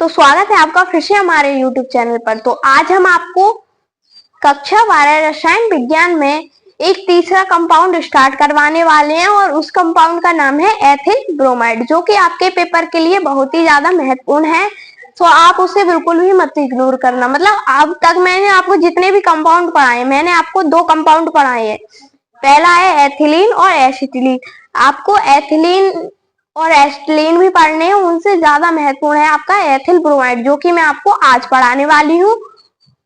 तो स्वागत है आपका फिर से हमारे YouTube चैनल पर। तो आज हम आपको कक्षा 12 रसायन विज्ञान में एक तीसरा कंपाउंड स्टार्ट करवाने वाले हैं और उस कंपाउंड का नाम है एथिल ब्रोमाइड, जो कि आपके पेपर के लिए बहुत ही ज्यादा महत्वपूर्ण है। तो आप उसे बिल्कुल भी मत इग्नोर करना। मतलब अब तक मैंने आपको जितने भी कंपाउंड पढ़ाए, मैंने आपको 2 कंपाउंड पढ़ाए हैं। पहला है एथिलीन और एसिटिलीन। आपको एथिलीन और एसिटिलीन भी पढ़ने हैं, उनसे ज्यादा महत्वपूर्ण है आपका एथिल ब्रोमाइड, जो कि मैं आपको आज पढ़ाने वाली हूँ।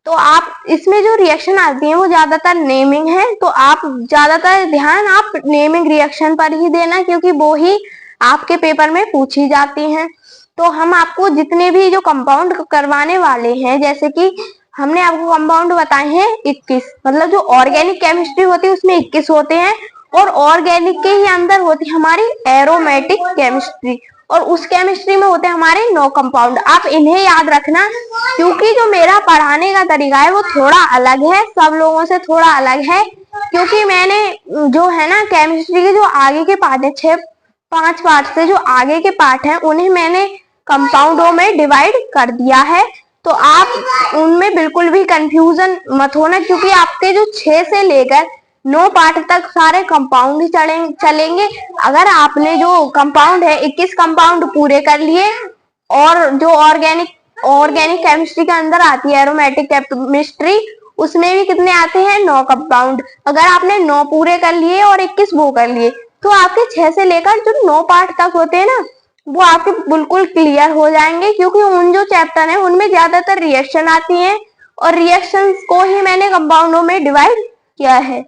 तो आप इसमें जो रिएक्शन आती है वो ज्यादातर नेमिंग है, तो आप ज्यादातर ध्यान आप नेमिंग रिएक्शन पर ही देना, क्योंकि वो ही आपके पेपर में पूछी जाती हैं। तो हम आपको जितने भी जो कंपाउंड करवाने वाले हैं, जैसे कि हमने आपको कंपाउंड बताए हैं 21, मतलब जो ऑर्गेनिक केमिस्ट्री होती है उसमें 21 होते हैं, और ऑर्गेनिक के ही अंदर होती है हमारी एरोमेटिक केमिस्ट्री, और उस केमिस्ट्री में होते हैं हमारे 9 कंपाउंड। आप इन्हें याद रखना, क्योंकि जो मेरा पढ़ाने का तरीका है वो थोड़ा अलग है, सब लोगों से थोड़ा अलग है। क्योंकि मैंने जो है ना केमिस्ट्री के जो आगे के पार्ट है, 5 पार्ट से जो आगे के पार्ट हैं उन्हें मैंने कंपाउंडों में डिवाइड कर दिया है। तो आप उनमें बिल्कुल भी कंफ्यूजन मत होना, क्योंकि आपके जो 6 से लेकर 9 पार्ट तक सारे कंपाउंड ही चलेंगे। अगर आपने जो कंपाउंड है 21 कंपाउंड पूरे कर लिए, और जो ऑर्गेनिक केमिस्ट्री के अंदर आती है एरोमेटिक केमिस्ट्री, उसमें भी कितने आते हैं 9 कंपाउंड। अगर आपने 9 पूरे कर लिए और 21 वो कर लिए, तो आपके 6 से लेकर जो 9 पार्ट तक होते हैं ना, वो आपके बिल्कुल क्लियर हो जाएंगे। क्योंकि उन जो चैप्टर है उनमें ज्यादातर रिएक्शन आती है, और रिएक्शंस को ही मैंने कंपाउंडों में डिवाइड किया है।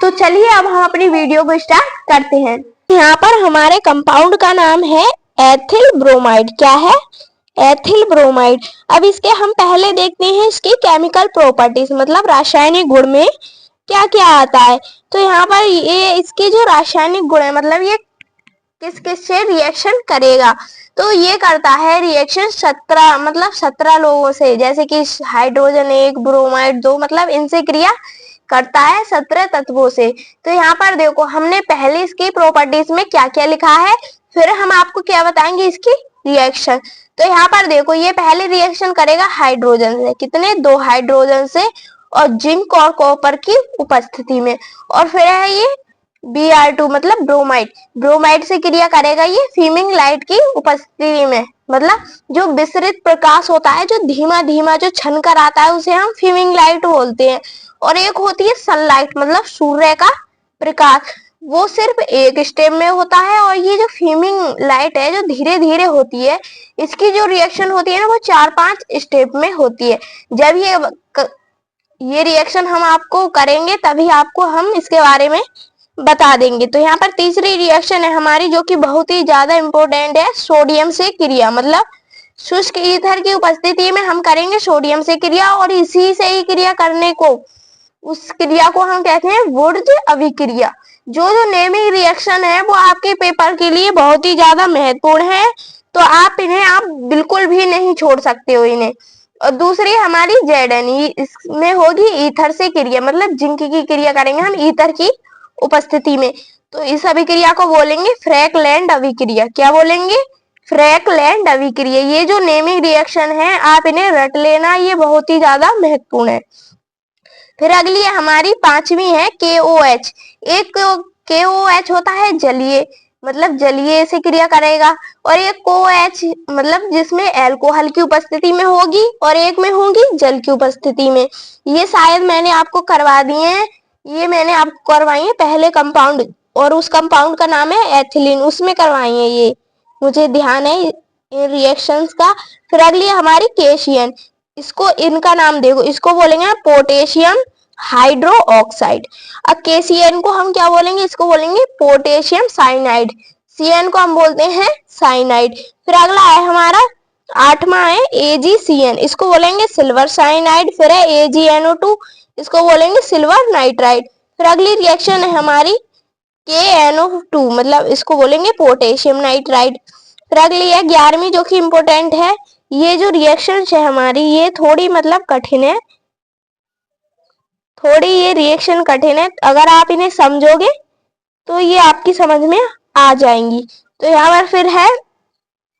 तो चलिए अब हम अपनी वीडियो को स्टार्ट करते हैं। यहाँ पर हमारे कंपाउंड का नाम है एथिल ब्रोमाइड। क्या है? Ethyl bromide. अब इसके हम पहले देखते हैं इसकी केमिकल प्रॉपर्टीज, मतलब रासायनिक गुण में क्या क्या आता है। तो यहाँ पर ये इसके जो रासायनिक गुण है, मतलब ये किस किस से रिएक्शन करेगा, तो ये करता है रिएक्शन 17 लोगों से, जैसे कि हाइड्रोजन 1, ब्रोमाइड 2, मतलब इनसे क्रिया करता है 17 तत्वों से। तो यहाँ पर देखो हमने पहले इसकी प्रॉपर्टीज में क्या क्या लिखा है, फिर हम आपको क्या बताएंगे इसकी रिएक्शन। तो यहाँ पर देखो ये पहले रिएक्शन करेगा हाइड्रोजन से, कितने 2 हाइड्रोजन से, और जिंक और कॉपर की उपस्थिति में। और फिर है ये Br2 मतलब ब्रोमाइड से क्रिया करेगा ये फीमिंग लाइट की उपस्थिति में, मतलब जो विसरित प्रकाश होता है, जो धीमा धीमा जो छन कर आता है, उसे हम फीमिंग लाइट बोलते हैं। और एक होती है सनलाइट, मतलब सूर्य का प्रकाश, वो सिर्फ एक स्टेप में होता है। और ये जो फीमिंग लाइट है जो धीरे धीरे होती है, इसकी जो रिएक्शन होती है ना वो 4-5 स्टेप में होती है। जब ये रिएक्शन हम आपको करेंगे तभी आपको हम इसके बारे में बता देंगे। तो यहाँ पर तीसरी रिएक्शन है हमारी, जो कि बहुत ही ज्यादा इंपॉर्टेंट है, सोडियम से क्रिया, मतलब शुष्क ईथर की उपस्थिति में हम करेंगे सोडियम से क्रिया, और इसी से ही क्रिया करने को, उस क्रिया को हम कहते हैं वुर्ज अभिक्रिया। जो नेमिंग रिएक्शन है वो आपके पेपर के लिए बहुत ही ज्यादा महत्वपूर्ण है, तो आप बिल्कुल भी नहीं छोड़ सकते हो इन्हें। और दूसरी हमारी Zn, इसमें होगी ईथर से क्रिया, मतलब जिंक की क्रिया करेंगे हम ईथर की उपस्थिति में। तो इस अभिक्रिया को बोलेंगे फ्रैकलैंड अभिक्रिया। क्या बोलेंगे? फ्रैकलैंड अभिक्रिया। ये जो नेमिंग रिएक्शन है आप इन्हें रट लेना, ये बहुत ही ज्यादा महत्वपूर्ण है। फिर अगली हमारी 5वीं है KOH। एक KOH होता है जलीय, मतलब जलीय से क्रिया करेगा, और एक OH मतलब जिसमें अल्कोहल की उपस्थिति में होगी और एक में होगी जल की उपस्थिति में। ये शायद मैंने आपको करवा दिए हैं, ये मैंने आपको करवाई है पहले कंपाउंड, और उस कंपाउंड का नाम है एथिलीन, उसमें करवाई है ये, मुझे ध्यान है इन रिएक्शंस का। फिर अगली हमारी केशियन, इसको इनका नाम देखो, इसको बोलेंगे पोटेशियम हाइड्रो ऑक्साइड। अब KCN को हम क्या बोलेंगे? इसको बोलेंगे पोटेशियम साइनाइड। CN को हम बोलते हैं साइनाइड। फिर अगला है हमारा 8वां है AgCN, इसको बोलेंगे सिल्वर साइनाइड। फिर है AgNO2, इसको बोलेंगे सिल्वर नाइट्राइड। फिर अगली रिएक्शन है हमारी KNO2, मतलब इसको बोलेंगे पोटेशियम नाइट्राइड। फिर अगली है 11वीं, जो कि इम्पोर्टेंट है। ये जो रिएक्शन है हमारी, ये थोड़ी मतलब कठिन है, थोड़ी ये रिएक्शन कठिन है, अगर आप इन्हें समझोगे तो ये आपकी समझ में आ जाएंगी। तो यहाँ पर फिर है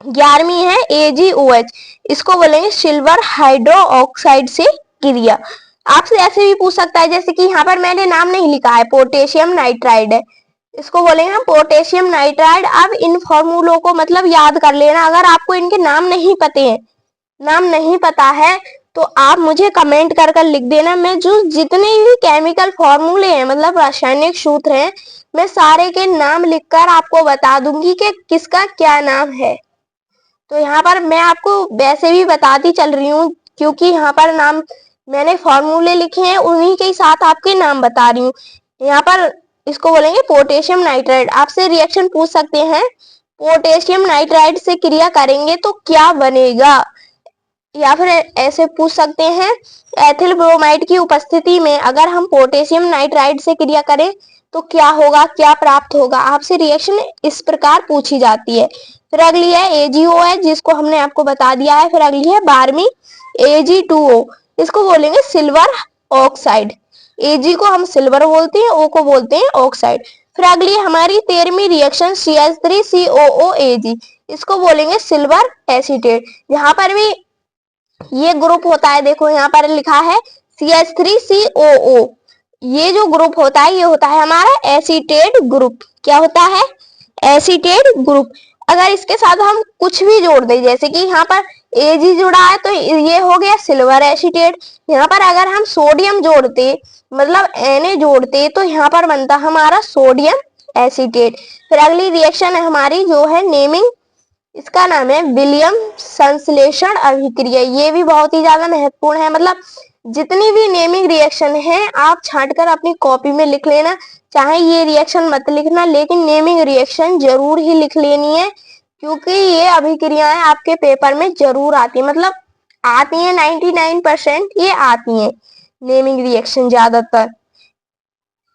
11वीं है AgOH, इसको बोलेंगे सिल्वर हाइड्रो ऑक्साइड से क्रिया। आपसे ऐसे भी पूछ सकता है, जैसे कि यहाँ पर मैंने नाम नहीं लिखा है, पोटेशियम नाइट्राइड है, इसको बोलेंगे हम पोटेशियम नाइट्राइड। अब इन फॉर्मूलों को मतलब याद कर लेना। अगर आपको इनके नाम नहीं पता है तो आप मुझे कमेंट कर कर लिख देना। मैं जो जितने भी केमिकल फॉर्मूले हैं, मतलब रासायनिक सूत्र हैं, मैं सारे के नाम लिखकर आपको बता दूंगी कि किसका क्या नाम है। तो यहाँ पर मैं आपको वैसे भी बताती चल रही हूँ, क्योंकि यहाँ पर नाम मैंने फॉर्मूले लिखे हैं, उन्हीं के साथ आपके नाम बता रही हूँ। यहाँ पर इसको बोलेंगे पोटेशियम नाइट्राइड। आपसे रिएक्शन पूछ सकते हैं, पोटेशियम नाइट्राइड से क्रिया करेंगे तो क्या बनेगा, या फिर ऐसे पूछ सकते हैं, एथिल ब्रोमाइड की उपस्थिति में अगर हम पोटेशियम नाइट्राइड से क्रिया करें तो क्या होगा, क्या प्राप्त होगा। आपसे रिएक्शन इस प्रकार पूछी जाती है। फिर अगली है AgOH, जिसको हमने आपको बता दिया है। फिर अगली है 12वीं Ag2O, इसको बोलेंगे सिल्वर ऑक्साइड। Ag को हम सिल्वर बोलते हैं, O को बोलते हैं ऑक्साइड। फिर अगली हमारी 13वीं रिएक्शन CH3COOAg, इसको बोलेंगे सिल्वर एसीटेट। यहाँ पर भी ये ग्रुप होता है, देखो यहाँ पर लिखा है CH3COO, ये जो ग्रुप होता है ये होता है हमारा एसीटेट ग्रुप। क्या होता है, एसीटेट ग्रुप। अगर इसके साथ हम कुछ भी जोड़ दें, जैसे कि यहाँ पर Ag जुड़ा है तो ये हो गया सिल्वर एसीटेट। यहाँ पर अगर हम सोडियम जोड़ते, मतलब Na जोड़ते, तो यहाँ पर बनता हमारा सोडियम एसीटेट। फिर अगली रिएक्शन है हमारी, जो है नेमिंग, इसका नाम है विलियम संश्लेषण अभिक्रिया। ये भी बहुत ही ज्यादा महत्वपूर्ण है। मतलब जितनी भी नेमिंग रिएक्शन है आप छांटकर अपनी कॉपी में लिख लेना, चाहे ये रिएक्शन मत लिखना, लेकिन नेमिंग रिएक्शन जरूर ही लिख लेनी है, क्योंकि ये अभिक्रियाएं आपके पेपर में जरूर आती है। मतलब आती है 99% ये आती है नेमिंग रिएक्शन ज्यादातर।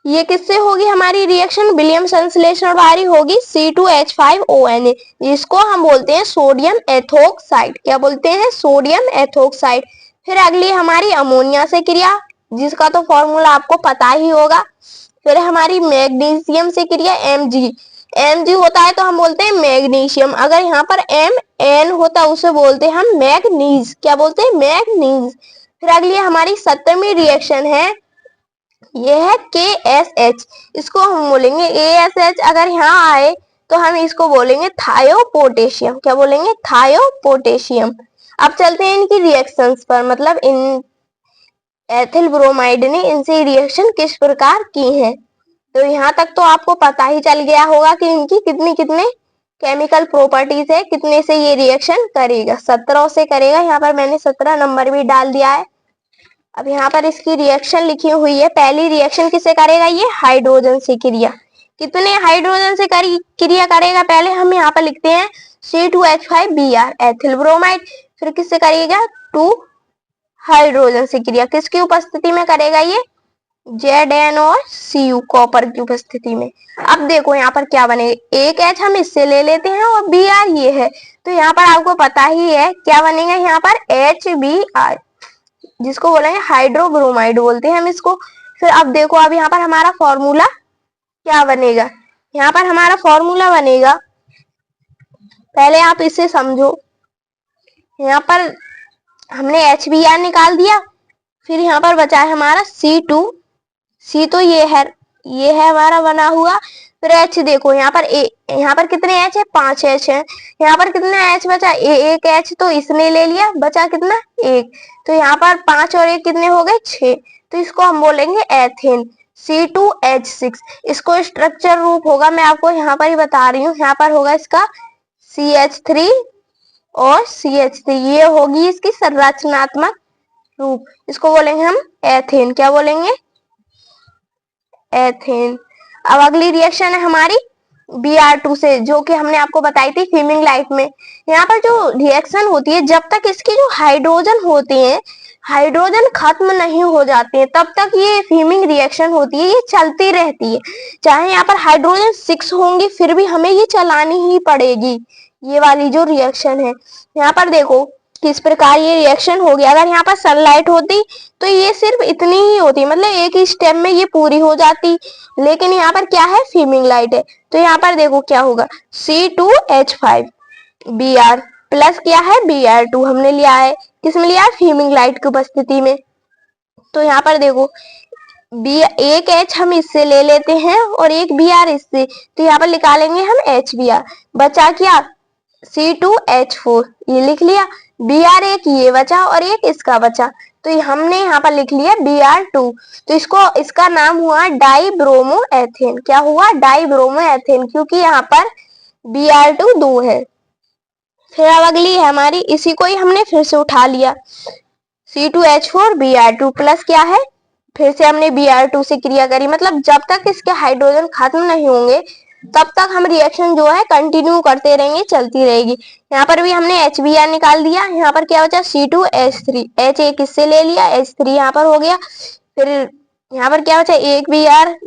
ये किससे होगी हमारी रिएक्शन, विलियम संश्लेषण वाली होगी C2H5ONa, जिसको हम बोलते हैं सोडियम एथोक्साइड। क्या बोलते हैं, सोडियम एथोक्साइड। फिर अगली हमारी अमोनिया से क्रिया, जिसका तो फॉर्मूला आपको पता ही होगा। फिर हमारी मैग्नीशियम से क्रिया Mg होता है तो हम बोलते हैं मैग्नीशियम। अगर यहाँ पर Mn होता है उसे बोलते हैं हम मैग्नीज। क्या बोलते हैं, मैग्नीज। फिर अगली हमारी 17वीं रिएक्शन है, ये है KSH, इसको हम बोलेंगे ASH। अगर यहाँ आए तो हम इसको बोलेंगे थायोपोटेशियम। क्या बोलेंगे, थायोपोटेशियम। अब चलते हैं इनकी रिएक्शंस पर, मतलब इन एथिल ब्रोमाइड ने इनसे रिएक्शन किस प्रकार की है। तो यहाँ तक तो आपको पता ही चल गया होगा कि इनकी कितने केमिकल प्रॉपर्टीज है, कितने से ये रिएक्शन करेगा। 17 से करेगा। यहाँ पर मैंने 17 नंबर भी डाल दिया है। अब यहाँ पर इसकी रिएक्शन लिखी हुई है। पहली रिएक्शन किससे करेगा, ये हाइड्रोजन से क्रिया। कितने हाइड्रोजन से क्रिया करेगा, पहले हम यहाँ पर लिखते हैं C2H5Br, एथिल ब्रोमाइड। फिर किससे करेगा, 2 हाइड्रोजन से क्रिया। किसकी उपस्थिति में करेगा, ये Zn और Cu, कॉपर की उपस्थिति में। अब देखो यहाँ पर क्या बनेगा, एक H हम इससे ले लेते हैं और Br ये है, तो यहाँ पर आपको पता ही है क्या बनेगा, यहाँ पर HBr, जिसको बोलेंगे हाइड्रोब्रोमाइड बोलते हैं हम इसको। फिर अब देखो, अब यहाँ पर हमारा फॉर्मूला क्या बनेगा, यहाँ पर हमारा फॉर्मूला बनेगा, पहले आप इसे समझो। यहाँ पर हमने HBr निकाल दिया, फिर यहाँ पर बचा है हमारा C2, C तो ये है हमारा बना हुआ। फिर H देखो, यहाँ पर कितने H है, 5 H है। यहाँ पर कितना H बचा, एक H तो इसने ले लिया, बचा कितना, 1। तो यहाँ पर 5 और 1 कितने हो गए, 6। तो इसको हम बोलेंगे एथेन, C2H6। इसको स्ट्रक्चर रूप होगा, मैं आपको यहाँ पर ही बता रही हूँ। यहाँ पर होगा इसका CH3 और CH3, ये होगी इसकी संरचनात्मक रूप। इसको बोलेंगे हम एथेन। क्या बोलेंगे, एथेन। अब अगली रिएक्शन है हमारी Br2 से, जो कि हमने आपको बताई थी फीमिंग लाइफ में। यहाँ पर जो रिएक्शन होती है, जब तक इसके जो हाइड्रोजन होते हैं, हाइड्रोजन खत्म नहीं हो जाते हैं, तब तक ये फीमिंग रिएक्शन होती है, ये चलती रहती है। चाहे यहाँ पर हाइड्रोजन 6 होंगे, फिर भी हमें ये चलानी ही पड़ेगी, ये वाली जो रिएक्शन है। यहाँ पर देखो किस प्रकार ये रिएक्शन होगी। अगर यहाँ पर सनलाइट होती तो ये सिर्फ इतनी ही होती, मतलब एक ही स्टेप में ये पूरी हो जाती, लेकिन यहाँ पर क्या है, फीमिंग लाइट है। तो यहाँ पर देखो क्या होगा, C2H5, Br प्लस क्या है Br2 हमने लिया है, किसमें लिया है, फ्यूमिंग लाइट की उपस्थिति में। तो यहाँ पर देखो एक H हम इससे ले लेते हैं और एक Br इससे, तो यहाँ पर निकालेंगे हम HBr, बचा क्या C2H4, ये लिख लिया। Br एक ये बचा और एक इसका बचा, तो हमने यहाँ पर लिख लिया Br2। तो इसका नाम हुआ डाई ब्रोमो एथेन। क्या हुआ, डाई ब्रोमो एथेन, क्योंकि यहाँ पर Br2 दो है। फिर अब अगली है हमारी, इसी को ही हमने फिर से उठा लिया, C2H4 Br2 प्लस क्या है, फिर से हमने Br2 से क्रिया करी, मतलब जब तक इसके हाइड्रोजन खत्म नहीं होंगे तब तक हम रिएक्शन जो है कंटिन्यू करते रहेंगे, चलती रहेगी। यहाँ पर भी हमने HBr निकाल दिया, यहाँ पर क्या बचा C2H3, H एक इससे ले लिया, H3 यहाँ पर हो गया। फिर यहाँ पर क्या बचा, एक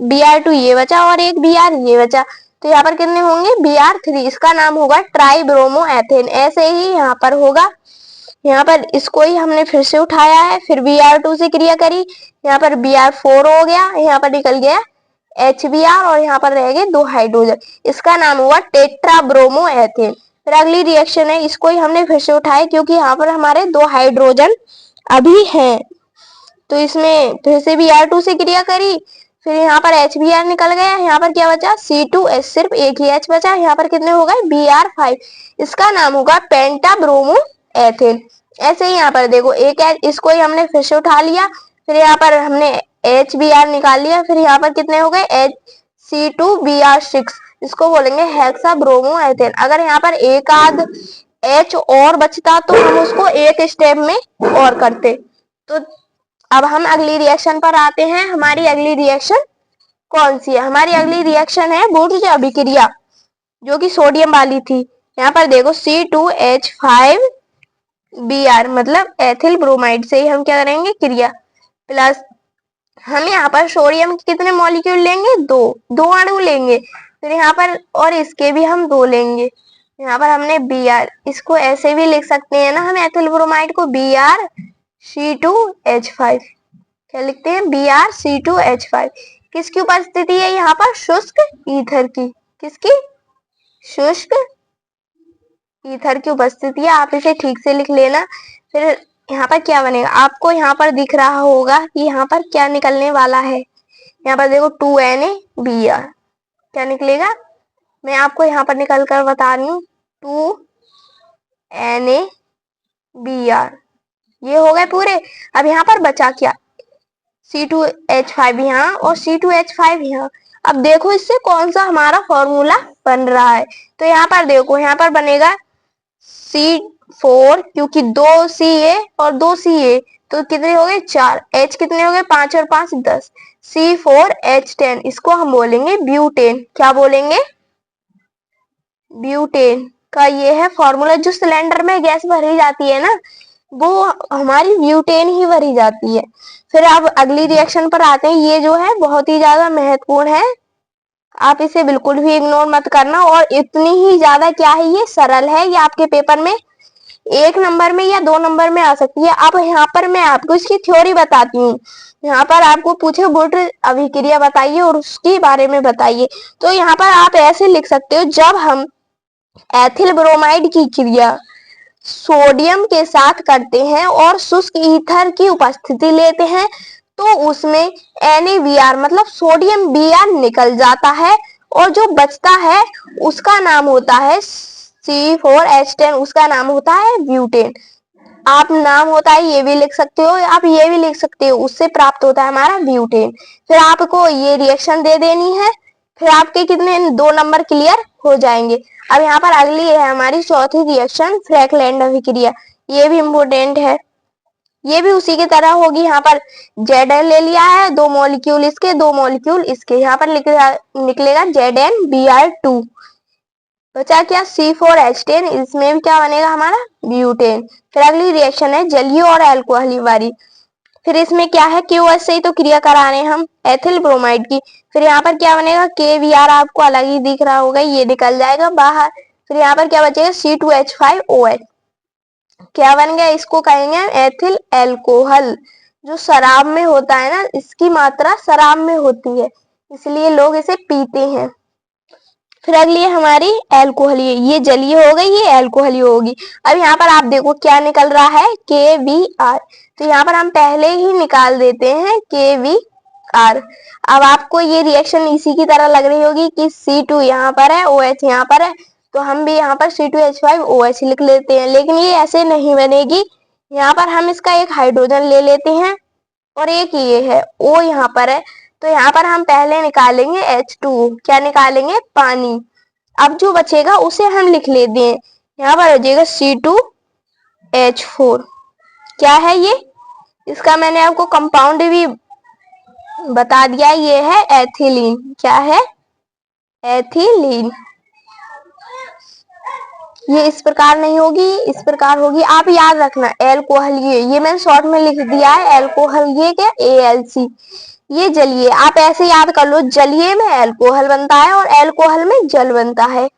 Br2 ये बचा और एक Br ये बचा, तो यहाँ पर कितने होंगे Br3, इसका नाम होगा ट्राई ब्रोमो एथेन। ऐसे ही यहाँ पर होगा, यहाँ पर इसको ही हमने फिर से उठाया है, फिर Br2 से क्रिया करी, यहाँ पर Br4 हो गया, यहाँ पर निकल गया HBr और यहाँ पर रह गए दो हाइड्रोजन, इसका नाम हुआ टेट्रा ब्रोमो एथेन। फिर अगली रिएक्शन है, इसको ही हमने फिर से उठाया क्योंकि यहाँ पर हमारे दो हाइड्रोजन अभी हैं, तो इसमें फिर से Br2 से क्रिया करी, फिर यहाँ पर HBr निकल गया, यहाँ पर क्या बचा C2H, सिर्फ एक ही H बचा, यहाँ पर कितने हो गए Br5, इसका नाम होगा पेंटा ब्रोमो एथेन। ऐसे ही यहाँ पर देखो एक H, इसको ही हमने फिर से उठा लिया, फिर यहाँ पर हमने HBr निकाल लिया, फिर यहाँ पर कितने हो गए C2Br6, इसको बोलेंगे हेक्सा ब्रोमो एथेन। अगर यहाँ पर एक आध H और बचता तो हम उसको एक स्टेप में और करते। तो अब हम अगली रिएक्शन पर आते हैं। हमारी अगली रिएक्शन कौन सी है, हमारी अगली रिएक्शन है वुर्त्ज अभिक्रिया, जो कि सोडियम वाली थी। यहाँ पर देखो C2H5Br, मतलब एथिल ब्रोमाइड से ही हम क्या करेंगे क्रिया, प्लस हम यहाँ पर सोडियम के कितने मॉलिक्यूल लेंगे, दो अणु लेंगे, फिर यहाँ पर और इसके भी हम दो लेंगे। यहाँ पर हमने Br, इसको ऐसे भी लिख सकते हैं ना हम एथिल ब्रोमाइड को, BrC2H5, क्या लिखते हैं BrC2H5। किसकी उपस्थिति है यहाँ पर, शुष्क ईथर की, किसकी, शुष्क ईथर की उपस्थिति है, आप इसे ठीक से लिख लेना। फिर यहाँ पर क्या बनेगा, आपको यहाँ पर दिख रहा होगा कि यहाँ पर क्या निकलने वाला है, यहाँ पर देखो 2NaBr, क्या निकलेगा, मैं आपको यहाँ पर निकल कर बता रही हूँ 2NaBr, ये हो गए पूरे। अब यहाँ पर बचा क्या, C2H5 यहाँ और C2H5 यहाँ। अब देखो इससे कौन सा हमारा फॉर्मूला बन रहा है, तो यहाँ पर देखो, यहाँ पर बनेगा C4, क्योंकि 2Ca और 2Ca, तो कितने हो गए 4, H कितने हो गए 5 और 5 10, C4H10, इसको हम बोलेंगे ब्यूटेन। क्या बोलेंगे, ब्यूटेन का ये है फॉर्मूला। जो सिलेंडर में गैस भरी जाती है ना, वो हमारी ब्यूटेन ही भरी जाती है। फिर अब अगली रिएक्शन पर आते हैं, ये जो है बहुत ही ज्यादा महत्वपूर्ण है, आप इसे बिल्कुल भी इग्नोर मत करना, और इतनी ही ज्यादा क्या है, ये सरल है, ये आपके पेपर में 1 नंबर में या 2 नंबर में आ सकती है। अब यहाँ पर मैं आपको इसकी थ्योरी बताती हूँ, यहाँ पर आपको पूछे वुर्त्ज अभिक्रिया बताइए और उसके बारे में बताइए, तो यहाँ पर आप ऐसे लिख सकते हो, जब हम एथिल ब्रोमाइड की क्रिया सोडियम के साथ करते हैं और शुष्क ईथर की उपस्थिति लेते हैं, तो उसमें NaBr, मतलब सोडियम Br निकल जाता है, और जो बचता है उसका नाम होता है C4H10, उसका नाम होता है ब्यूटेन। आप नाम होता है ये भी लिख सकते हो, आप ये भी लिख सकते हो, उससे प्राप्त होता है हमारा ब्यूटेन। फिर आपको ये रिएक्शन दे देनी है, फिर आपके कितने 2 नंबर क्लियर हो जाएंगे। अब यहाँ पर अगली है हमारी चौथी रिएक्शन, फ्रैकलैंड अभिक्रिया, ये भी इम्पोर्टेंट है, ये भी उसी की तरह होगी। यहाँ पर Zn ले लिया है, 2 मॉलिक्यूल इसके 2 मॉलिक्यूल इसके, यहाँ पर निकलेगा ZnBr2, बचा क्या C4H10, इसमें भी क्या बनेगा हमारा ब्यूटेन। फिर अगली रिएक्शन है जलीय और अल्कोहली वाली, फिर इसमें क्या है QH से ही तो क्रिया करा रहे हैं हम एथिल ब्रोमाइड की। फिर यहाँ पर क्या बनेगा KBr, आपको अलग ही दिख रहा होगा, ये निकल जाएगा बाहर। फिर यहाँ पर क्या बचेगा C2H5OH, क्या बन गया, इसको कहेंगे एथिल एल्कोहल। जो शराब में होता है ना, इसकी मात्रा शराब में होती है, इसलिए लोग इसे पीते हैं। फिर अगली है हमारी एल्कोहल, ये जलीय हो गई, ये एल्कोहल होगी। अब यहाँ पर आप देखो क्या निकल रहा है, KBr। तो यहाँ पर हम पहले ही निकाल देते हैं KBr। अब आपको ये रिएक्शन इसी की तरह लग रही होगी कि C2 यहाँ पर है, OH यहाँ पर है, तो हम भी यहाँ पर C2H5OH लिख लेते हैं, लेकिन ये ऐसे नहीं बनेगी। यहाँ पर हम इसका एक हाइड्रोजन ले लेते हैं और एक ये है O यहाँ पर है, तो यहाँ पर हम पहले निकालेंगे H2O, क्या निकालेंगे, पानी। अब जो बचेगा उसे हम लिख लेते हैं, यहाँ पर हो जाएगा C2H4। क्या है ये, इसका मैंने आपको कंपाउंड भी बता दिया, ये है एथिलीन। क्या है, एथिलीन। ये इस प्रकार नहीं होगी, इस प्रकार होगी। आप याद रखना एल्कोहल, ये मैंने शॉर्ट में लिख दिया है एल्कोहल, ये क्या, ALC, ये जलीय। आप ऐसे याद कर लो, जलीय में एल्कोहल बनता है और एल्कोहल में जल बनता है।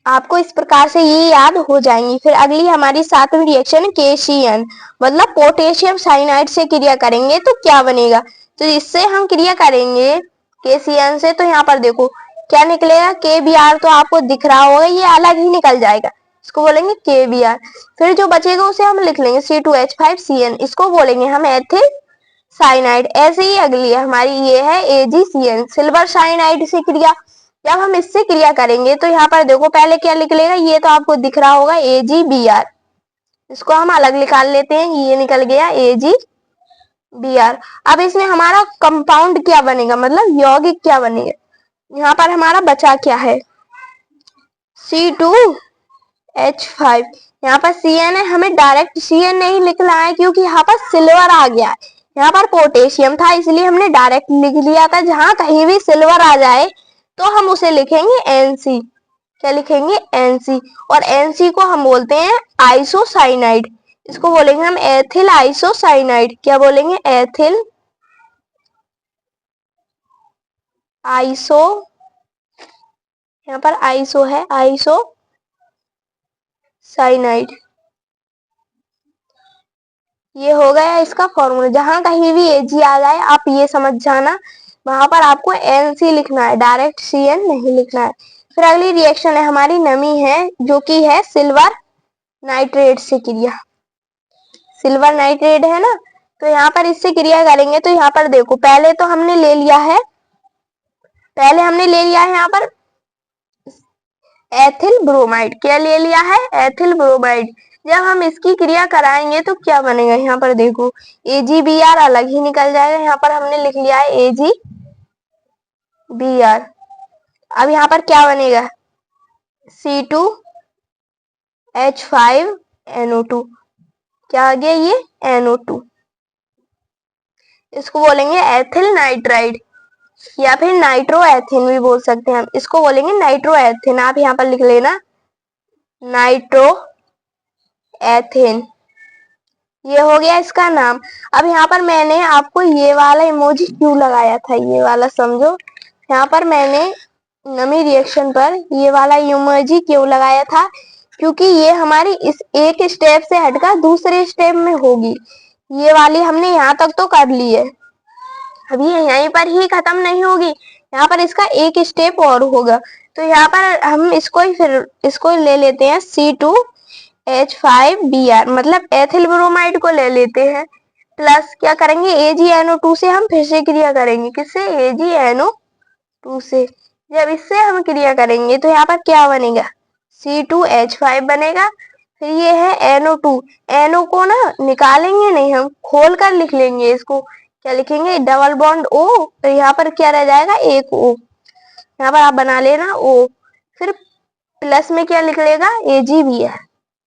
आपको इस प्रकार से ये याद हो जाएंगी। फिर अगली हमारी 7वीं रिएक्शन KCN, मतलब पोटेशियम साइनाइड से क्रिया करेंगे तो क्या बनेगा। तो इससे हम क्रिया करेंगे KCN से, तो यहाँ पर देखो क्या निकलेगा, KBr। तो आपको दिख रहा होगा ये अलग ही निकल जाएगा, इसको बोलेंगे KBr। फिर जो बचेगा उसे हम लिख लेंगे C2H5CN, इसको बोलेंगे हम एथिल साइनाइड। ऐसे ही अगली है हमारी, ये है AgCN, सिल्वर साइनाइड से क्रिया। जब हम इससे क्रिया करेंगे तो यहाँ पर देखो पहले क्या निकलेगा, ये तो आपको दिख रहा होगा AgBr, इसको हम अलग निकाल लेते हैं, ये निकल गया AgBr। अब इसमें हमारा कंपाउंड क्या बनेगा, मतलब यौगिक क्या बनेगा। यहाँ पर हमारा बचा क्या है, C2H5। यहाँ पर CN है, हमें डायरेक्ट CN नहीं लिखना है क्योंकि यहाँ पर सिल्वर आ गया है। यहाँ पर पोटेशियम था इसलिए हमने डायरेक्ट लिख लिया था। जहां कहीं भी सिल्वर आ जाए तो हम उसे लिखेंगे NC। क्या लिखेंगे, NC। और NC को हम बोलते हैं आइसोसाइनाइड, इसको बोलेंगे हम एथिल आइसोसाइनाइड। क्या बोलेंगे, एथिल आइसो, यहाँ पर आइसो है, आइसो साइनाइड। ये हो गया इसका फॉर्मूला। जहां कहीं भी Ag आ जाए आप ये समझ जाना, वहां पर आपको NC लिखना है, डायरेक्ट CN नहीं लिखना है। फिर अगली रिएक्शन है हमारी नमी है, जो कि है सिल्वर नाइट्रेट से क्रिया। सिल्वर नाइट्रेट है ना, तो यहाँ पर इससे क्रिया करेंगे तो यहाँ पर देखो पहले तो हमने ले लिया है, यहाँ पर एथिल ब्रोमाइड। क्या ले लिया है, एथिल ब्रोमाइड। जब हम इसकी क्रिया कराएंगे तो क्या बनेगा, यहाँ पर देखो AgBr अलग ही निकल जाएगा, यहाँ पर हमने लिख लिया है AgBr। अब यहाँ पर क्या बनेगा, C2H5NO2। क्या आ गया, ये NO2। इसको बोलेंगे एथिल नाइट्राइड या फिर नाइट्रोएथिन भी बोल सकते हैं हम, इसको बोलेंगे नाइट्रोएथिन। आप यहाँ पर लिख लेना नाइट्रोएथिन, ये हो गया इसका नाम। अब यहाँ पर मैंने आपको ये वाला इमोजी क्यों लगाया था, ये वाला समझो। यहाँ पर मैंने नमी रिएक्शन पर ये वाला इमोजी क्यों लगाया था, क्योंकि ये हमारी इस एक स्टेप से हटकर दूसरे स्टेप में होगी। ये वाली हमने यहाँ तक तो कर ली है, अभी यहीं पर ही खत्म नहीं होगी, यहाँ पर इसका एक स्टेप और होगा। तो यहाँ पर हम इसको ही फिर इसको ले लेते हैं C2H5Br, मतलब एथिल ब्रोमाइड को ले लेते हैं, प्लस क्या करेंगे AgNO2 से हम फिर से क्रिया करेंगे, किससे, AgNO2 से। जब इससे हम क्रिया करेंगे तो यहाँ पर क्या बनेगा, C2H5 बनेगा। फिर ये है NO2, NO को ना निकालेंगे नहीं, हम खोल कर लिख लेंगे इसको। क्या लिखेंगे, डबल बॉन्ड O, तो यहाँ पर क्या रह जाएगा, एक O। यहाँ पर आप बना लेना O। फिर प्लस में क्या निकलेगा, AgBr।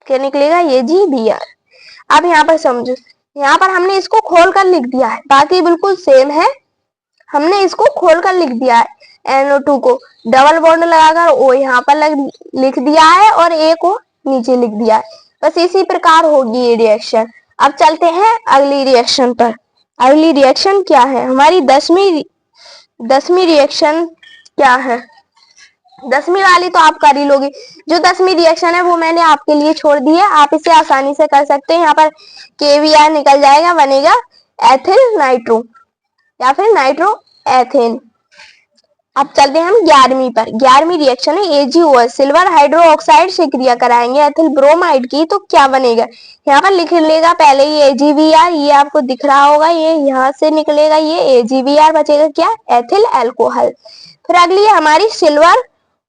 क्या निकलेगा, AgBr। अब यहाँ पर समझो, यहाँ पर हमने इसको खोल कर लिख दिया है, बाकी बिल्कुल सेम है, हमने इसको खोल कर लिख दिया है। NO2 को डबल बॉन्ड लगाकर O यहाँ पर लिख दिया है और A को नीचे लिख दिया है। बस इसी प्रकार होगी ये रिएक्शन। अब चलते हैं अगली रिएक्शन पर। अगली रिएक्शन क्या है हमारी, 10वीं रिएक्शन क्या है, 10वीं वाली तो आप कर ही लोगे। जो 10वीं रिएक्शन है वो मैंने आपके लिए छोड़ दी है, आप इसे आसानी से कर सकते हैं। यहाँ पर KBr निकल जाएगा, बनेगा एथिल नाइट्रो या फिर नाइट्रो एथेन। अब चलते हैं हम 11वीं पर। 11वीं रिएक्शन है AgOH, सिल्वर हाइड्रो ऑक्साइड से क्रिया कराएंगे एथिल ब्रोमाइड की, तो क्या बनेगा। यहाँ पर लिख लेगा पहले ये AgBr, ये आपको दिख रहा होगा, ये यहाँ से निकलेगा ये AgBr, बचेगा क्या, एथिल अल्कोहल। फिर अगली है हमारी सिल्वर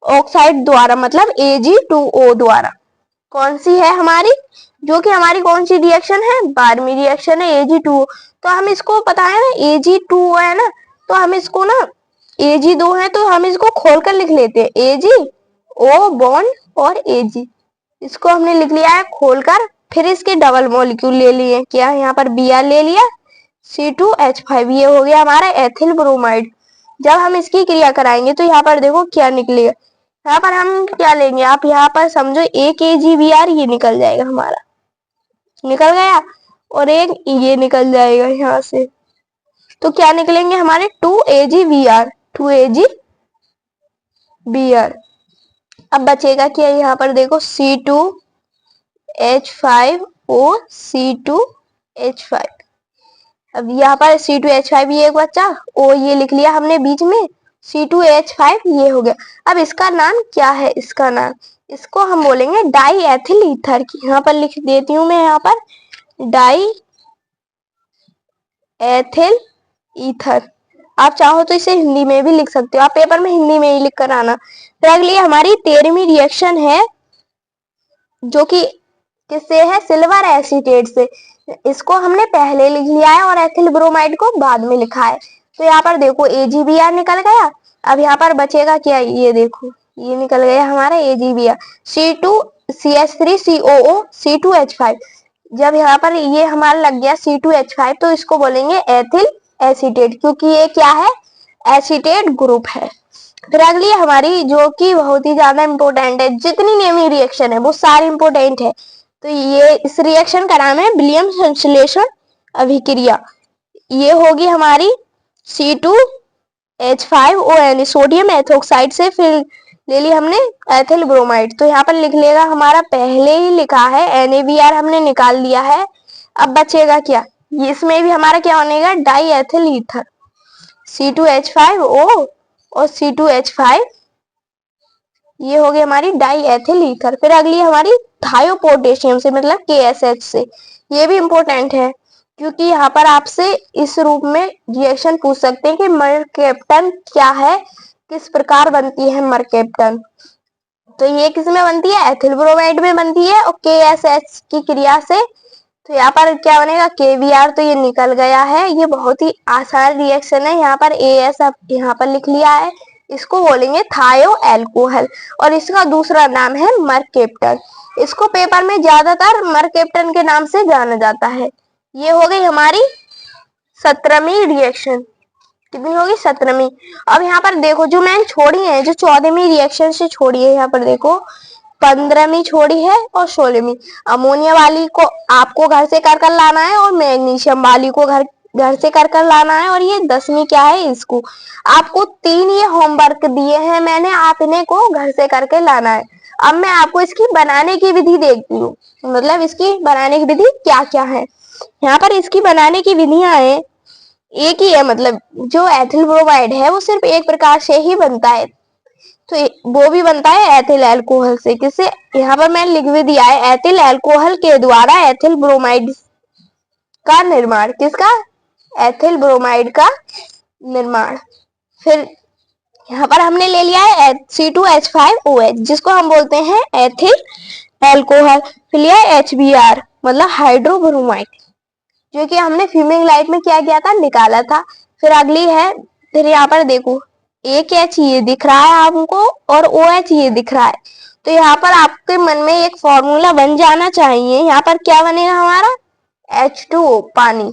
ऑक्साइड द्वारा मतलब Ag2O द्वारा, कौन सी है हमारी, जो कि हमारी कौन सी रिएक्शन है, 12वीं रिएक्शन है Ag2O। तो हम इसको पता है ना Ag2O है ना, तो हम इसको ना Ag2 है तो हम इसको खोलकर लिख लेते हैं AgO बॉन्ड और Ag, इसको हमने लिख लिया है खोलकर। फिर इसके डबल मॉलिक्यूल ले लिए, क्या यहाँ पर Br ले लिया, C2H5, ये हो गया हमारा एथिल ब्रोमाइड। जब हम इसकी क्रिया कराएंगे तो यहाँ पर देखो क्या निकलेगा, यहाँ पर हम क्या लेंगे, आप यहाँ पर समझो एक AgBr ये निकल जाएगा हमारा, निकल गया, और एक ये निकल जाएगा यहाँ से, तो क्या निकलेंगे हमारे 2AgBr, 2AgBr। अब बचेगा क्या, यहाँ पर देखो C2H5O, C2H5। अब यहाँ पर C2H5 ये एक बच्चा, O ये लिख लिया हमने बीच में, C2H5 ये हो गया। अब इसका नाम क्या है, इसका नाम, इसको हम बोलेंगे डाई एथिल ईथर की, यहाँ पर लिख देती हूँ मैं, यहाँ पर डाई एथिल ईथर। आप चाहो तो इसे हिंदी में भी लिख सकते हो, आप पेपर में हिंदी में ही लिख कर आना। तो अगली हमारी 13वीं रिएक्शन है, जो कि किससे है, सिल्वर एसीटेट से। इसको हमने पहले लिख लिया है और एथिल ब्रोमाइड को बाद में लिखा है। तो यहाँ पर देखो AgBr निकल गया। अब यहाँ पर बचेगा क्या, ये देखो ये निकल गया हमारा AgBr, C2CH3COO, C2H5। जब यहाँ पर ये हमारा लग गया C2H5 तो इसको बोलेंगे एथिल एसीटेट, क्योंकि ये क्या है, एसीटेट ग्रुप है। फिर अगली हमारी जो कि बहुत ही ज्यादा इंपॉर्टेंट है, जितनी नेमी रिएक्शन है वो सारी इंपॉर्टेंट है, तो ये इस रिएक्शन का नाम है विलियम संश्लेषण अभिक्रिया। ये होगी हमारी C2H5ON, सोडियम एथोक्साइड से फिर ले ली हमने एथिल ब्रोमाइड। तो यहाँ पर लिख लेगा हमारा, पहले ही लिखा है NaBr हमने निकाल लिया है। अब बचेगा क्या, इसमें भी हमारा क्या बनेगा, डाई एथिल ईथर, C2H5O और C2H5, ये हो गई हमारी डाई एथिल ईथर। फिर अगली हमारी थायोपोटेशियम से मतलब KSH से, ये भी इंपॉर्टेंट है क्योंकि यहाँ पर आपसे इस रूप में रिएक्शन पूछ सकते हैं कि मरकेप्टन क्या है, किस प्रकार बनती है मरकेप्टन। तो ये किस में बनती है, एथिल ब्रोमाइड में बनती है और KSH की क्रिया से। तो यहाँ पर क्या बनेगा, KBr, तो ये निकल गया है। ये बहुत ही आसान रिएक्शन है। यहाँ पर AS यहाँ पर लिख लिया है, इसको बोलेंगे थायो एल्कोहल और इसका दूसरा नाम है मरकेप्टन। इसको पेपर में ज्यादातर मरकेप्टन के नाम से जाना जाता है। ये हो गई हमारी 17वीं रिएक्शन। कितनी होगी, 17वीं। अब यहाँ पर देखो जो मैंने छोड़ी है, जो 14वीं रिएक्शन से छोड़ी है, यहाँ पर देखो 15वीं छोड़ी है और 16वीं। अमोनिया वाली को आपको घर से कर कर लाना है और मैग्नीशियम वाली को घर से कर कर लाना है, और ये 10वीं क्या है, इसको आपको 3 ये होमवर्क दिए हैं मैंने, आप इन्हें को घर से करके लाना है। अब मैं आपको इसकी बनाने की विधि देखती हूँ, मतलब इसकी बनाने की विधि क्या क्या है। यहाँ पर इसकी बनाने की विधियां है, एक ही है, मतलब जो एथिल ब्रोमाइड है वो सिर्फ एक प्रकार से ही बनता है, तो वो भी बनता है एथिल अल्कोहल से। किससे, यहाँ पर मैंने लिख भी दिया है, एथिल अल्कोहल के द्वारा एथिल ब्रोमाइड का निर्माण। किसका, एथिल ब्रोमाइड का निर्माण। फिर यहाँ पर हमने ले लिया है C2H5OH, जिसको हम बोलते हैं एथिल अल्कोहल। फिर लिया है HBr मतलब हाइड्रोब्रोमाइड, जो कि हमने फीमेल लाइट में क्या किया था, निकाला था। फिर अगली है, फिर यहाँ पर देखो एक H ये दिख रहा है आपको और OH ये दिख रहा है, तो यहाँ पर आपके मन में एक फॉर्मूला बन जाना चाहिए। यहाँ पर क्या बनेगा हमारा, H2O पानी,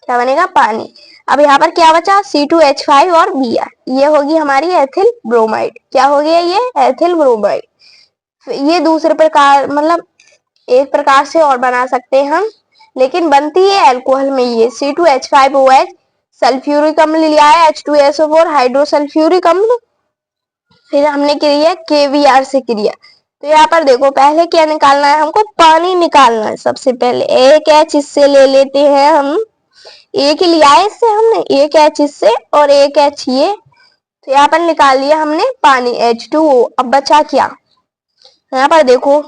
क्या बनेगा, पानी। अब यहाँ पर क्या बचा, C2H5 और Br, ये होगी हमारी एथिल ब्रोमाइड। क्या हो गया, ये एथिल ब्रोमाइड। ये दूसरे प्रकार मतलब एक प्रकार से और बना सकते हैं हम, लेकिन बनती है अल्कोहल में ये C2H5OH, सल्फ्यूरिक अम्ल लिया है H2SO4 हाइड्रोसल्फ्यूरिक अम्ल। फिर हमने क्रिया KBr से क्रिया। तो यहाँ पर देखो पहले क्या निकालना है, हमको पानी निकालना है। सबसे पहले एक H इससे ले लेते हैं हम, एक ही लिया है इससे हमने, एक H इससे और एक H ये तो यहाँ पर निकाल लिया हमने पानी H2O। अब बचा क्या, यहाँ पर देखो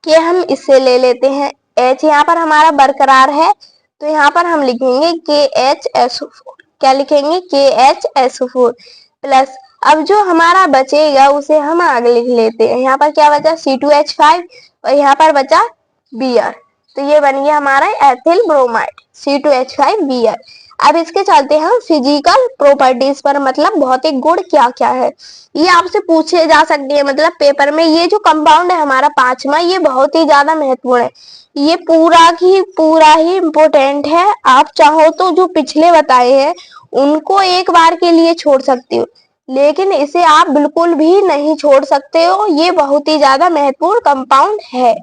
कि हम इससे ले लेते हैं H, यहाँ पर हमारा बरकरार है, तो यहाँ पर हम लिखेंगे KHSO4। क्या लिखेंगे, KHSO4 प्लस। अब जो हमारा बचेगा उसे हम आगे लिख लेते हैं। यहाँ पर क्या बचा, C2H5 और यहाँ पर बचा Br, तो ये बन गया हमारा एथिल ब्रोमाइड C2H5Br। अब इसके चलते हम फिजिकल प्रॉपर्टीज पर, मतलब भौतिक गुण क्या क्या है, ये आपसे पूछे जा सकते हैं मतलब पेपर में। ये जो कंपाउंड है हमारा पांचवा, ये बहुत ही ज्यादा महत्वपूर्ण है, ये पूरा ही इम्पोर्टेंट है। आप चाहो तो जो पिछले बताए हैं उनको एक बार के लिए छोड़ सकते हो, लेकिन इसे आप बिल्कुल भी नहीं छोड़ सकते हो, ये बहुत ही ज्यादा महत्वपूर्ण कंपाउंड है।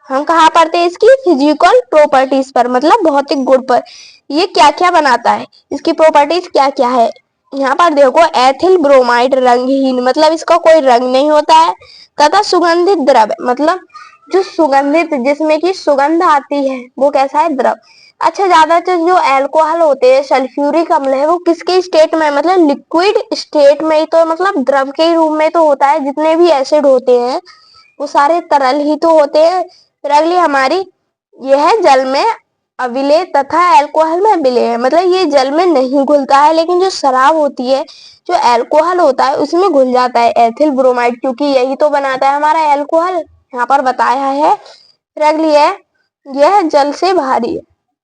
हम कहाँ पढ़ते हैं इसकी फिजिकल प्रॉपर्टीज पर, मतलब भौतिक गुण पर। ये क्या क्या बनाता है, इसकी प्रॉपर्टीज क्या क्या है। यहाँ पर देखो एथिल ब्रोमाइड रंगहीन, मतलब इसका कोई रंग नहीं होता है, तथा सुगंधित द्रव, मतलब जो सुगंधित जिसमें की सुगंध आती है वो कैसा है, द्रव। अच्छा, ज्यादातर जो अल्कोहल होते हैं, सल्फ्यूरिक अम्ल है, वो किसके स्टेट में, मतलब लिक्विड स्टेट में ही तो, मतलब द्रव के रूप में तो होता है। जितने भी एसिड होते हैं वो सारे तरल ही तो होते हैं। फिर अगली हमारी यह जल में अविलेय तथा अल्कोहल में विलेय है, मतलब ये जल में नहीं घुलता है, लेकिन जो शराब होती है, जो अल्कोहल होता है उसमें घुल जाता है एथिल ब्रोमाइड, क्योंकि यही तो बनाता है हमारा अल्कोहल, यहाँ पर बताया है। फिर अगली है यह जल से भारी है।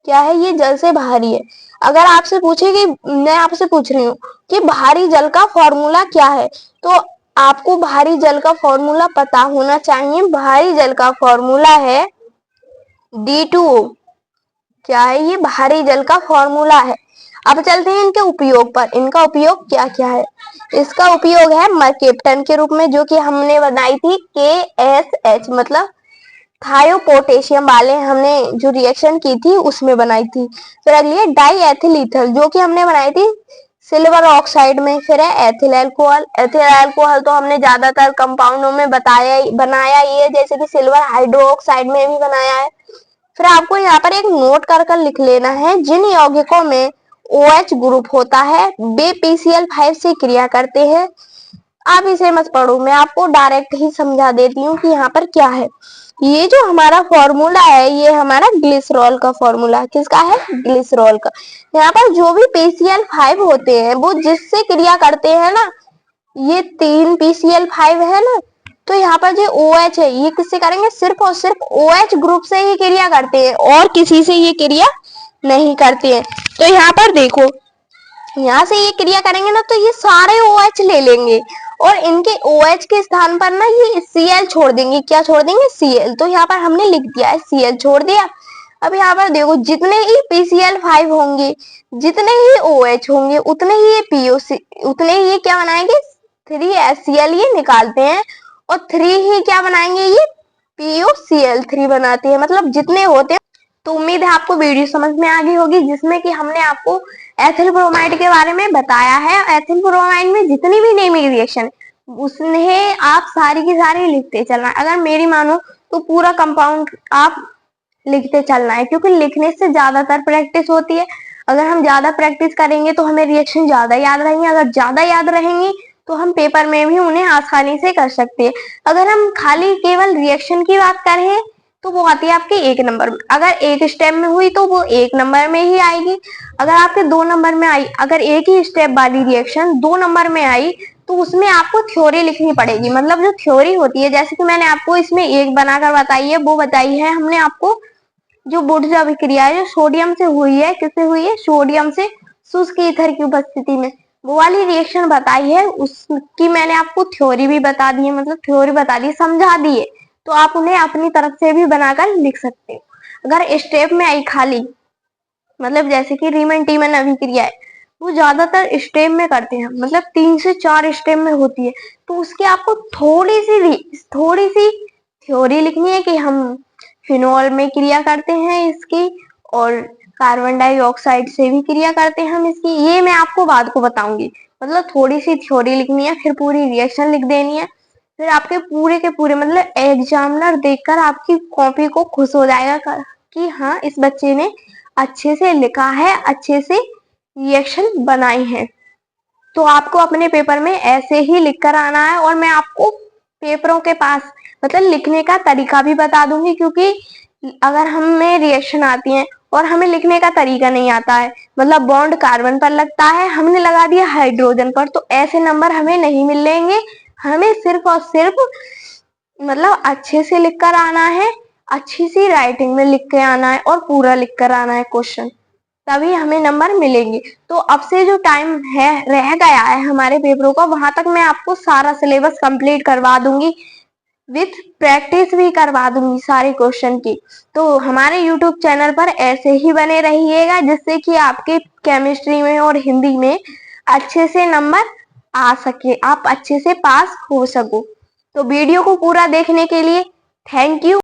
क्या है, ये जल से भारी है। अगर आपसे पूछे कि, मैं आपसे पूछ रही हूँ कि भारी जल का फॉर्मूला क्या है, तो आपको भारी जल का फॉर्मूला पता होना चाहिए। भारी जल का फॉर्मूला है D2O। क्या है, ये भारी जल का फॉर्मूला है। अब चलते हैं इनके उपयोग पर। इनका उपयोग क्या क्या है, इसका उपयोग है मर्केप्टन के रूप में, जो कि हमने बनाई थी KSH, मतलब थायो पोटेशियम वाले हमने जो रिएक्शन की थी उसमें बनाई थी। फिर अगली है डाई एथिल ईथर, जो कि हमने बनाई थी सिल्वर ऑक्साइड में। फिर है एथिल अल्कोहल। एथिल अल्कोहल तो हमने ज्यादातर कंपाउंडों में बनाया ही है, जैसे कि सिल्वर हाइड्रोक्साइड में भी बनाया है। फिर आपको यहाँ पर एक नोट कर लिख लेना है, जिन यौगिकों में OH ग्रुप होता है वे PCl5 से क्रिया करते हैं। आप इसे मत पढ़ो, मैं आपको डायरेक्ट ही समझा देती हूँ कि यहाँ पर क्या है। ये जो हमारा फॉर्मूला है, ये हमारा ग्लिसरॉल का फॉर्मूला, किसका है, ग्लिसरॉल का। यहाँ पर जो भी PCl5 होते हैं वो जिससे क्रिया करते हैं ना, ये 3 PCl5 है ना, तो यहाँ पर जो OH है ये किससे करेंगे, सिर्फ और सिर्फ OH ग्रुप से ही क्रिया करते हैं, और किसी से ये क्रिया नहीं करते हैं। तो यहाँ पर देखो, यहाँ से ये क्रिया करेंगे ना, तो ये सारे OH ले लेंगे और इनके OH के स्थान पर ना ये Cl छोड़ देंगे। क्या छोड़ देंगे, Cl। तो यहाँ पर हमने लिख दिया है Cl छोड़ दिया। अब यहाँ पर देखो, जितने ही PCl5 होंगे, जितने ही OH होंगे, उतने ही ये POC, उतने ही ये क्या बनाएंगे, 3HCl ये निकालते हैं, और 3 ही क्या बनाएंगे, ये POCl3 बनाते हैं, मतलब जितने होते हैं। तो उम्मीद है आपको वीडियो समझ में आ गई होगी, जिसमें कि हमने आपको एथिल ब्रोमाइड के बारे में बताया है। एथिल ब्रोमाइड में जितनी भी नेमिंग रिएक्शन उसने आप सारी की सारी लिखते चलना है। अगर मेरी मानो तो पूरा कंपाउंड आप लिखते चलना है, क्योंकि लिखने से ज्यादातर प्रैक्टिस होती है। अगर हम ज्यादा प्रैक्टिस करेंगे तो हमें रिएक्शन ज्यादा याद रहेंगे, अगर ज्यादा याद रहेंगी तो हम पेपर में भी उन्हें आसानी से कर सकते हैं। अगर हम खाली केवल रिएक्शन की बात करें तो वो आती है आपके 1 नंबर में। अगर एक स्टेप में हुई तो वो 1 नंबर में ही आएगी। अगर आपके 2 नंबर में आई, अगर एक ही स्टेप वाली रिएक्शन 2 नंबर में आई तो उसमें आपको थ्योरी लिखनी पड़ेगी, मतलब जो थ्योरी होती है, जैसे कि मैंने आपको इसमें एक बनाकर बताई है, वो बताई है हमने आपको जो बुड्स अभिक्रिया है, जो सोडियम से हुई है, किससे हुई है, सोडियम से शुष्क ईथर की उपस्थिति में, वो वाली रिएक्शन बताई है, उसकी मैंने आपको थ्योरी भी बता दी है, मतलब थ्योरी बता दी, समझा दी है। तो आप उन्हें अपनी तरफ से भी बनाकर लिख सकते हो। अगर स्टेप में आई खाली, मतलब जैसे कि रीमन टीमन अभिक्रिया है, वो ज्यादातर स्टेप में करते हैं, मतलब 3 से 4 स्टेप में होती है, तो उसके आपको थोड़ी सी थ्योरी लिखनी है कि हम फिनॉल में क्रिया करते हैं इसकी, और कार्बन डाइऑक्साइड से भी क्रिया करते हैं हम इसकी, ये मैं आपको बाद को बताऊंगी। मतलब थोड़ी सी थ्योरी लिखनी है, फिर पूरी रिएक्शन लिख देनी है, फिर आपके पूरे के पूरे, मतलब एग्जामिनर देखकर आपकी कॉपी को खुश हो जाएगा कि हाँ, इस बच्चे ने अच्छे से लिखा है, अच्छे से रिएक्शन बनाई है। तो आपको अपने पेपर में ऐसे ही लिख कर आना है, और मैं आपको पेपरों के पास मतलब लिखने का तरीका भी बता दूंगी, क्योंकि अगर हमें रिएक्शन आती है और हमें लिखने का तरीका नहीं आता है, मतलब बॉन्ड कार्बन पर लगता है, हमने लगा दिया हाइड्रोजन पर, तो ऐसे नंबर हमें नहीं मिलेंगे। हमें सिर्फ और सिर्फ मतलब अच्छे से लिख कर आना है, अच्छी सी राइटिंग में लिख के आना है और पूरा लिख कर आना है क्वेश्चन, तभी हमें नंबर मिलेंगे। तो अब से जो टाइम है रह गया है हमारे पेपरों का, वहां तक मैं आपको सारा सिलेबस कंप्लीट करवा दूंगी, विथ प्रैक्टिस भी करवा दूंगी सारे क्वेश्चन की। तो हमारे यूट्यूब चैनल पर ऐसे ही बने रहिएगा, जिससे कि आपके केमिस्ट्री में और हिंदी में अच्छे से नंबर आ सके, आप अच्छे से पास हो सको। तो वीडियो को पूरा देखने के लिए थैंक यू।